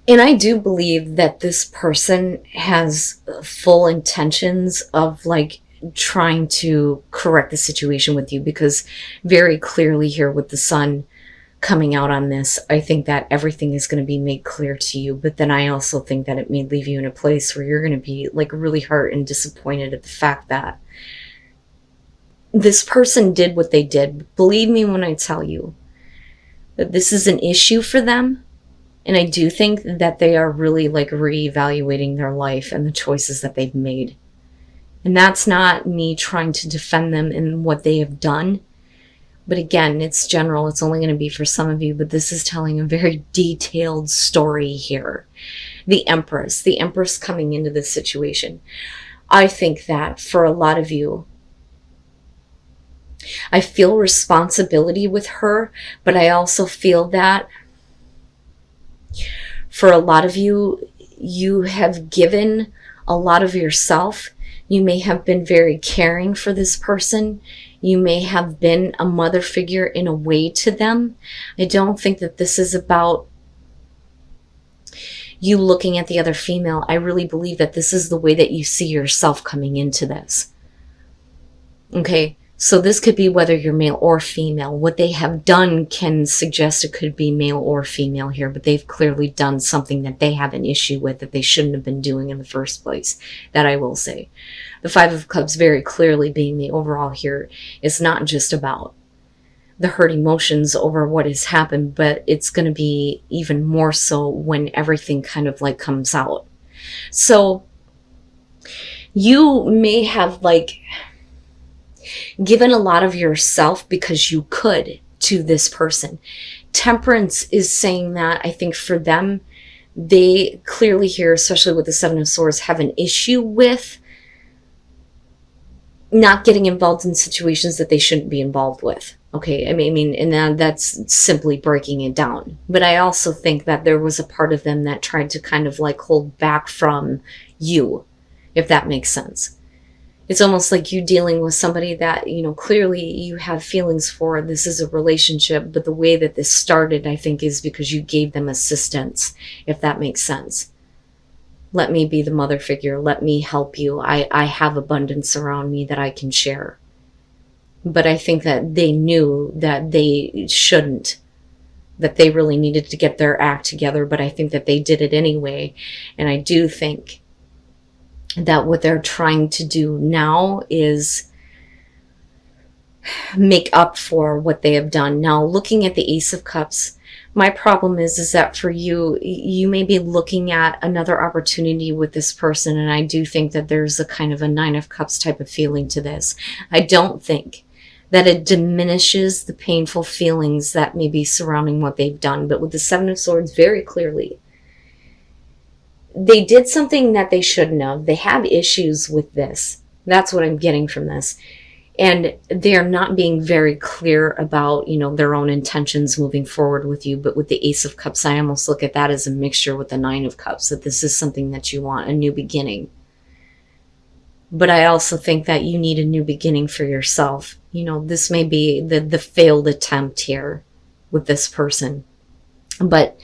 And I do believe that this person has full intentions of like trying to correct the situation with you, because very clearly here with the sun coming out on this, I think that everything is going to be made clear to you. But then I also think that it may leave you in a place where you're going to be like really hurt and disappointed at the fact that this person did what they did. Believe me when I tell you that this is an issue for them. And I do think that they are really like reevaluating their life and the choices that they've made. And that's not me trying to defend them in what they have done. But again, it's general. It's only going to be for some of you. But this is telling a very detailed story here. The Empress coming into this situation. I think that for a lot of you, I feel responsibility with her, but I also feel that for a lot of you, you have given a lot of yourself. You may have been very caring for this person. You may have been a mother figure in a way to them. I don't think that this is about you looking at the other female. I really believe that this is the way that you see yourself coming into this. Okay? So this could be whether you're male or female. What they have done can suggest it could be male or female here, but they've clearly done something that they have an issue with that they shouldn't have been doing in the first place. That I will say. The Five of Cups very clearly being the overall here is not just about the hurt emotions over what has happened, but it's going to be even more so when everything kind of like comes out. So you may have like given a lot of yourself because you could to this person. Temperance is saying that I think for them, they clearly here, especially with the Seven of Swords, have an issue with not getting involved in situations that they shouldn't be involved with. Okay, I mean, and that's simply breaking it down. But I also think that there was a part of them that tried to kind of like hold back from you, if that makes sense. It's almost like you dealing with somebody that, you know, clearly you have feelings for. This is a relationship, but the way that this started, I think, is because you gave them assistance, if that makes sense. Let me be the mother figure. Let me help you. I have abundance around me that I can share. But I think that they knew that they shouldn't, that they really needed to get their act together, but I think that they did it anyway. And I do think that what they're trying to do now is make up for what they have done. Now, looking at the Ace of Cups, my problem is that for you, you may be looking at another opportunity with this person, and I do think that there's a kind of a Nine of Cups type of feeling to this. I don't think that it diminishes the painful feelings that may be surrounding what they've done, but with the Seven of Swords, very clearly, they did something that they shouldn't have. They have issues with this. That's what I'm getting from this. And they're not being very clear about, you know, their own intentions moving forward with you. But with the Ace of Cups, I almost look at that as a mixture with the Nine of Cups, that this is something that you want, a new beginning. But I also think that you need a new beginning for yourself. You know, this may be the failed attempt here with this person. But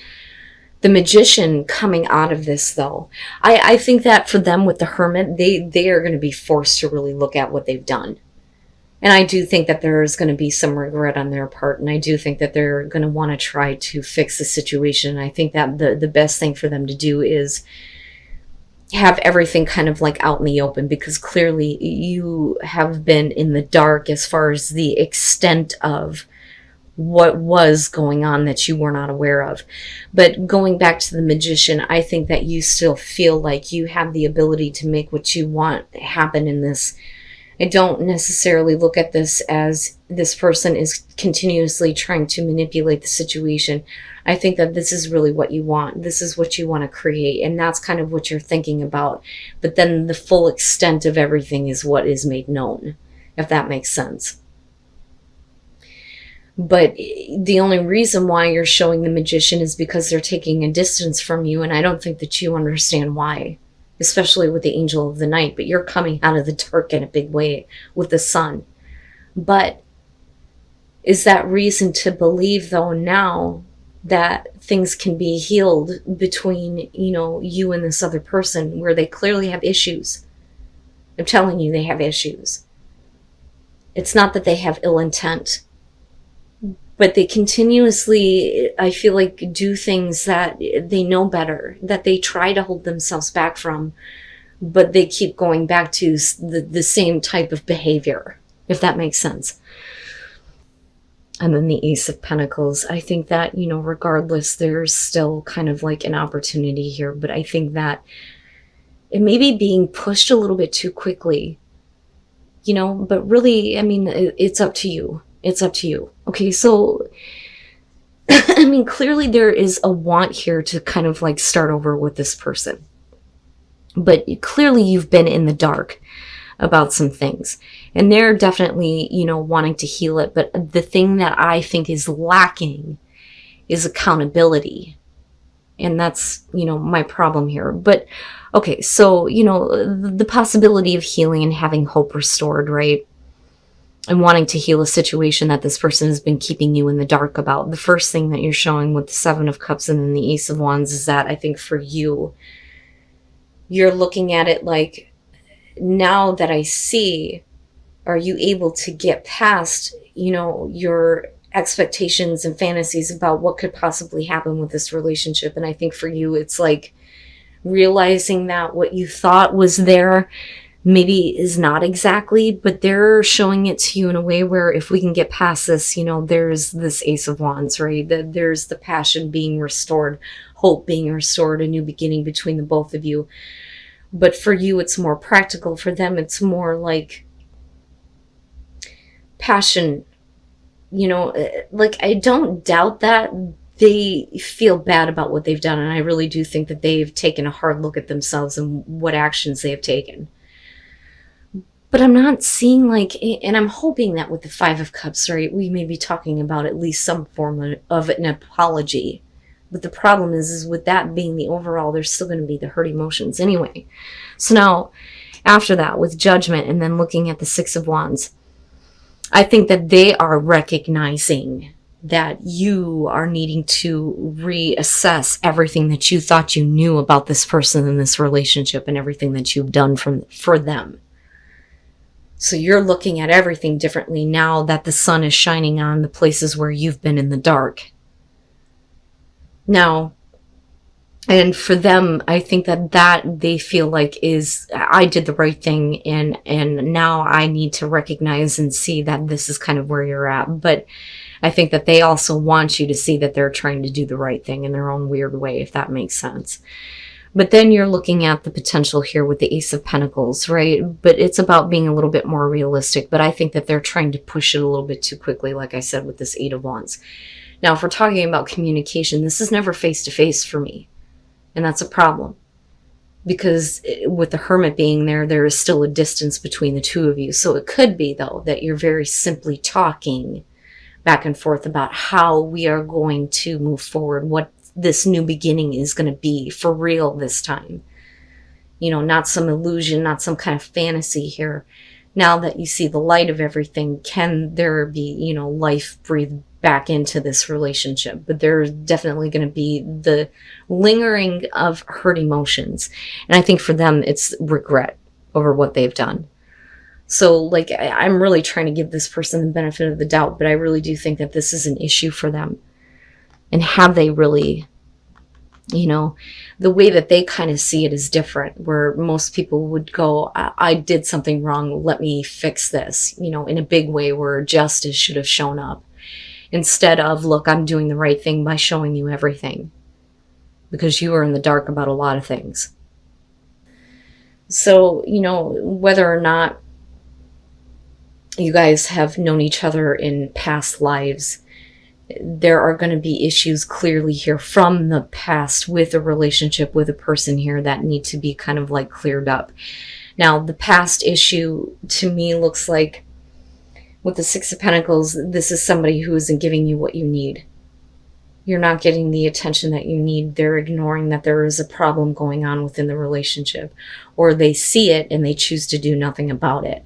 the Magician coming out of this, though, I think that for them with the Hermit, they are going to be forced to really look at what they've done. And I do think that there is going to be some regret on their part. And I do think that they're going to want to try to fix the situation. I think that the best thing for them to do is have everything kind of like out in the open, because clearly you have been in the dark as far as the extent of what was going on that you were not aware of. But going back to the Magician, I think that you still feel like you have the ability to make what you want happen in this. I don't necessarily look at this as this person is continuously trying to manipulate the situation. I think that this is really what you want. This is what you want to create, and that's kind of what you're thinking about. But then the full extent of everything is what is made known, if that makes sense. But the only reason why you're showing the Magician is because they're taking a distance from you, and I don't think that you understand why, especially with the Angel of the Night. But you're coming out of the dark in a big way with the Sun. But is that reason to believe, though, now that things can be healed between, you and this other person where they clearly have issues. I'm telling you, they have issues. It's not that they have ill intent, but they continuously, I feel like, do things that they know better, that they try to hold themselves back from, but they keep going back to the same type of behavior, if that makes sense. And then the Ace of Pentacles. I think that, regardless, there's still kind of like an opportunity here, but I think that it may be being pushed a little bit too quickly, but really, I mean, it's up to you. It's up to you. Okay, so, I mean, clearly there is a want here to kind of like start over with this person. But clearly you've been in the dark about some things. And they're definitely, wanting to heal it. But the thing that I think is lacking is accountability. And that's, my problem here. But, okay, so, the possibility of healing and having hope restored, right? And wanting to heal a situation that this person has been keeping you in the dark about. The first thing that you're showing with the Seven of Cups and then the Ace of Wands is that I think for you, you're looking at it like, now that I see, are you able to get past, your expectations and fantasies about what could possibly happen with this relationship? And I think for you, it's like realizing that what you thought was there maybe is not exactly, but they're showing it to you in a way where if we can get past this, there's this Ace of Wands, right? There's the passion being restored, hope being restored, a new beginning between the both of you. But for you, it's more practical. For them, it's more like passion. Like, I don't doubt that they feel bad about what they've done. And I really do think that they've taken a hard look at themselves and what actions they have taken. But I'm not seeing and I'm hoping that with the Five of Cups, right, we may be talking about at least some form of an apology. But the problem is with that being the overall, there's still going to be the hurt emotions anyway. So now, after that, with Judgment and then looking at the Six of Wands, I think that they are recognizing that you are needing to reassess everything that you thought you knew about this person in this relationship and everything that you've done for them. So you're looking at everything differently now that the sun is shining on the places where you've been in the dark. Now, and for them, I think that they feel like is, I did the right thing, and now I need to recognize and see that this is kind of where you're at. But I think that they also want you to see that they're trying to do the right thing in their own weird way, if that makes sense. But then you're looking at the potential here with the Ace of Pentacles, right? But it's about being a little bit more realistic. But I think that they're trying to push it a little bit too quickly, like I said, with this Eight of Wands. Now, if we're talking about communication, this is never face-to-face for me. And that's a problem. Because with the Hermit being there, there is still a distance between the two of you. So it could be, though, that you're very simply talking back and forth about how we are going to move forward, what this new beginning is going to be for real this time. Not some illusion, not some kind of fantasy here. Now that you see the light of everything, can there be, life breathed back into this relationship? But there's definitely going to be the lingering of hurt emotions. And I think for them, it's regret over what they've done. So, I'm really trying to give this person the benefit of the doubt, but I really do think that this is an issue for them. And have they really, the way that they kind of see it is different, where most people would go, I did something wrong, let me fix this, in a big way where justice should have shown up. Instead of, look, I'm doing the right thing by showing you everything. Because you are in the dark about a lot of things. So, whether or not you guys have known each other in past lives, there are going to be issues clearly here from the past with a relationship with a person here that need to be kind of cleared up. Now, the past issue to me looks like with the Six of Pentacles, this is somebody who isn't giving you what you need. You're not getting the attention that you need. They're ignoring that there is a problem going on within the relationship, or they see it and they choose to do nothing about it.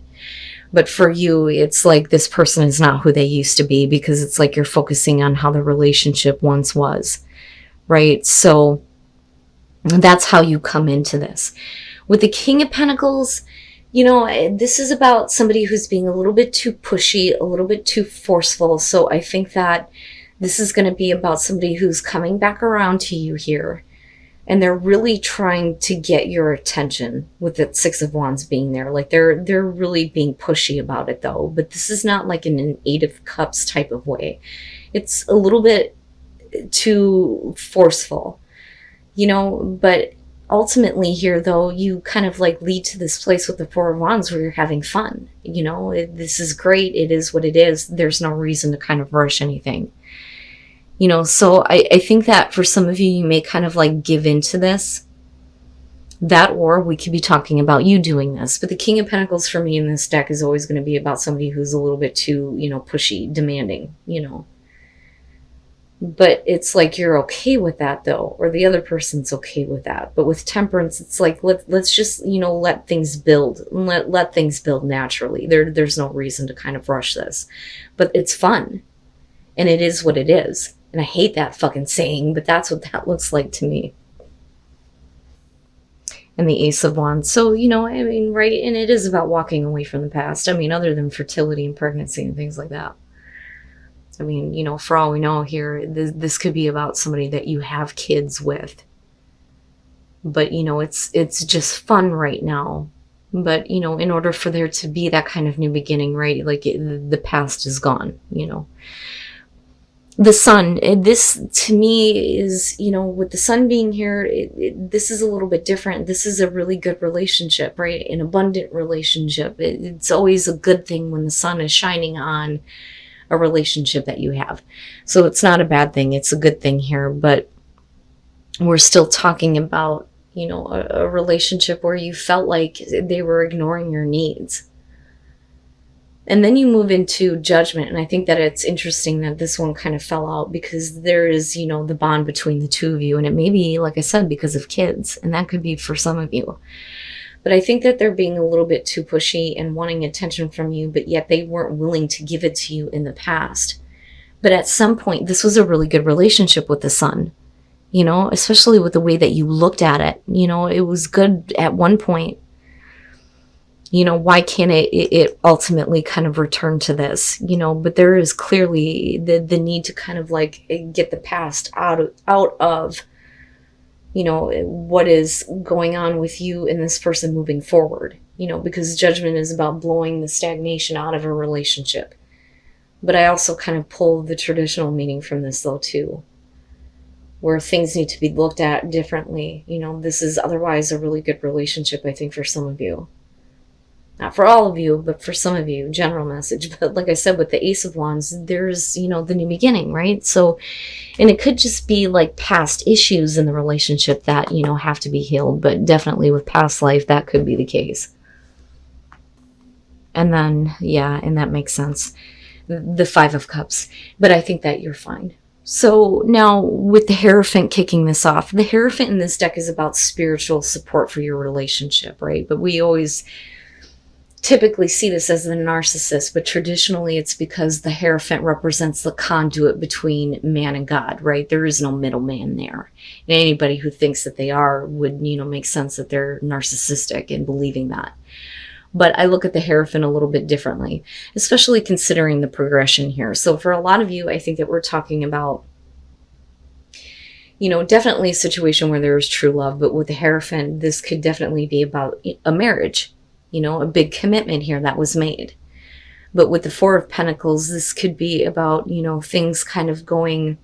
But for you, it's like this person is not who they used to be, because it's like you're focusing on how the relationship once was, right? So that's how you come into this. With the King of Pentacles, this is about somebody who's being a little bit too pushy, a little bit too forceful. So I think that this is going to be about somebody who's coming back around to you here. And they're really trying to get your attention with the Six of Wands being there. Like they're really being pushy about it though. But this is not like in an Eight of Cups type of way. It's a little bit too forceful, but ultimately here though, you kind of like lead to this place with the Four of Wands where you're having fun. This is great. It is what it is. There's no reason to kind of rush anything. So I think that for some of you, you may kind of like give into this. That, or we could be talking about you doing this. But the King of Pentacles for me in this deck is always going to be about somebody who's a little bit too, pushy, demanding, But it's like you're okay with that though, or the other person's okay with that. But with Temperance, it's like let's just, let things build. Let things build naturally. There's no reason to kind of rush this. But it's fun. And it is what it is. And I hate that fucking saying, but that's what that looks like to me. And the Ace of Wands. So, right? And it is about walking away from the past. Other than fertility and pregnancy and things like that. For all we know here, this could be about somebody that you have kids with. But, it's just fun right now. But, in order for there to be that kind of new beginning, right? Like the past is gone, The Sun, this to me is, with the Sun being here, this is a little bit different. This is a really good relationship, right? An abundant relationship. It's always a good thing when the sun is shining on a relationship that you have. So it's not a bad thing. It's a good thing here. But we're still talking about, a relationship where you felt like they were ignoring your needs. And then you move into Judgment. And I think that it's interesting that this one kind of fell out because there is, the bond between the two of you. And it may be, like I said, because of kids. And that could be for some of you. But I think that they're being a little bit too pushy and wanting attention from you, but yet they weren't willing to give it to you in the past. But at some point, this was a really good relationship with the Sun, especially with the way that you looked at it. It was good at one point. Why can't it ultimately kind of return to this, but there is clearly the need to kind of like get the past out of, what is going on with you and this person moving forward, because Judgment is about blowing the stagnation out of a relationship. But I also kind of pull the traditional meaning from this though too, where things need to be looked at differently. This is otherwise a really good relationship, I think, for some of you. Not for all of you, but for some of you, general message. But like I said, with the Ace of Wands, there's, the new beginning, right? So, and it could just be like past issues in the relationship that, have to be healed. But definitely with past life, that could be the case. And then, yeah, and that makes sense. The Five of Cups. But I think that you're fine. So now with the Hierophant kicking this off, the Hierophant in this deck is about spiritual support for your relationship, right? But we always typically see this as the narcissist, but traditionally it's because the Hierophant represents the conduit between man and God, right? There is no middleman there. And anybody who thinks that they are would, make sense that they're narcissistic in believing that. But I look at the Hierophant a little bit differently, especially considering the progression here. So for a lot of you, I think that we're talking about, definitely a situation where there is true love, but with the Hierophant, this could definitely be about a marriage. A big commitment here that was made. But with the Four of Pentacles, this could be about, things kind of going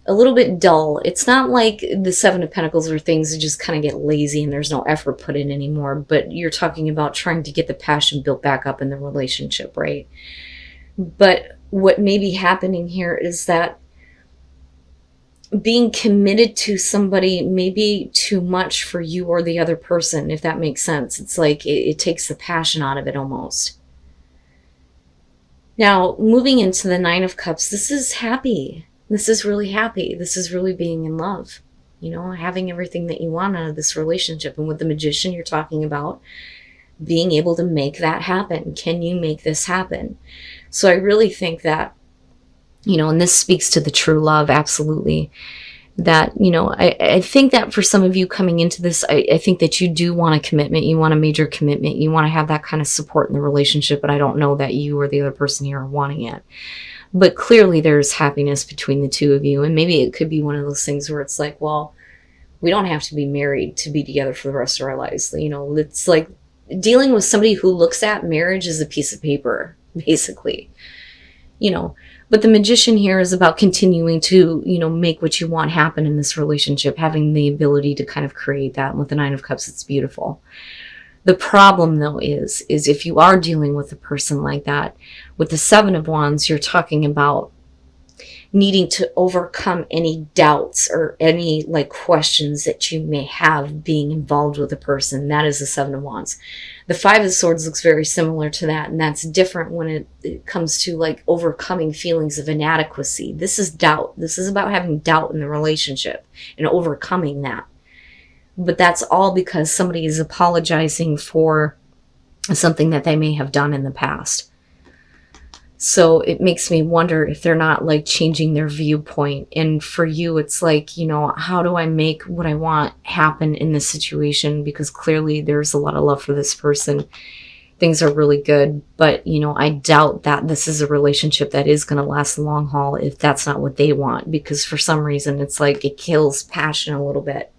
a little bit dull. It's not like the Seven of Pentacles where things just kind of get lazy and there's no effort put in anymore. But you're talking about trying to get the passion built back up in the relationship, right? But what may be happening here is that being committed to somebody may be too much for you or the other person, if that makes sense. It's like it takes the passion out of it almost. Now, moving into the Nine of Cups, this is happy. This is really happy. This is really being in love. Having everything that you want out of this relationship. And with the Magician, you're talking about being able to make that happen. Can you make this happen? So I really think that, and this speaks to the true love, absolutely, that, I think that for some of you coming into this, I think that you do want a commitment. You want a major commitment. You want to have that kind of support in the relationship, but I don't know that you or the other person here are wanting it. But clearly there's happiness between the two of you. And maybe it could be one of those things where it's like, well, we don't have to be married to be together for the rest of our lives. It's like dealing with somebody who looks at marriage as a piece of paper, basically. But the magician here is about continuing to, make what you want happen in this relationship, having the ability to kind of create that. And with the Nine of Cups, it's beautiful. The problem, though, is if you are dealing with a person like that, with the Seven of Wands, you're talking about needing to overcome any doubts or any questions that you may have being involved with a person. That is the Seven of Wands. The Five of Swords looks very similar to that, and that's different when it comes to overcoming feelings of inadequacy. This is doubt. This is about having doubt in the relationship and overcoming that. But that's all because somebody is apologizing for something that they may have done in the past. So it makes me wonder if they're not changing their viewpoint. And for you, it's how do I make what I want happen in this situation? Because clearly there's a lot of love for this person. Things are really good. But, I doubt that this is a relationship that is going to last the long haul if that's not what they want. Because for some reason, it's it kills passion a little bit.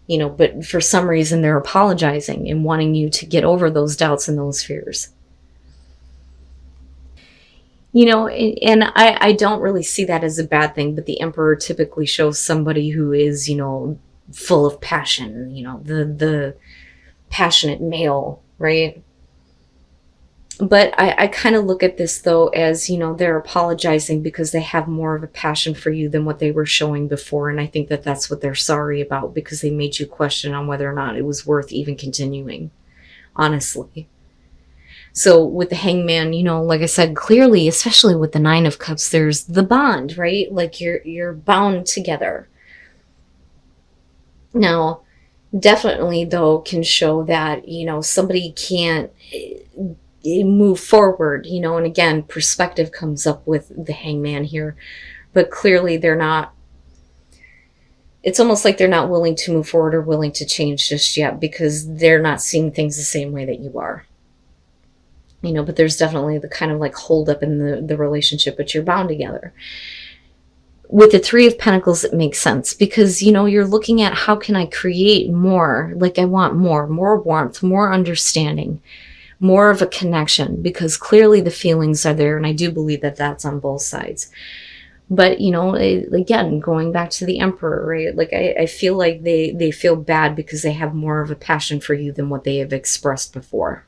But for some reason, they're apologizing and wanting you to get over those doubts and those fears. And I don't really see that as a bad thing, but the Emperor typically shows somebody who is, full of passion, the passionate male, right? But I kind of look at this, though, as, they're apologizing because they have more of a passion for you than what they were showing before. And I think that that's what they're sorry about, because they made you question on whether or not it was worth even continuing, honestly. So with the Hangman, like I said, clearly, especially with the Nine of Cups, there's the bond, right? You're bound together. Now, definitely, though, can show that, somebody can't move forward, and again, perspective comes up with the Hangman here. But clearly they're not, it's almost like they're not willing to move forward or willing to change just yet, because they're not seeing things the same way that you are. But there's definitely the kind of hold up in the relationship, but you're bound together. With the Three of Pentacles, it makes sense because, you're looking at how can I create more? I want more warmth, more understanding, more of a connection, because clearly the feelings are there. And I do believe that that's on both sides. But, again, going back to the Emperor, right? I feel like they feel bad because they have more of a passion for you than what they have expressed before.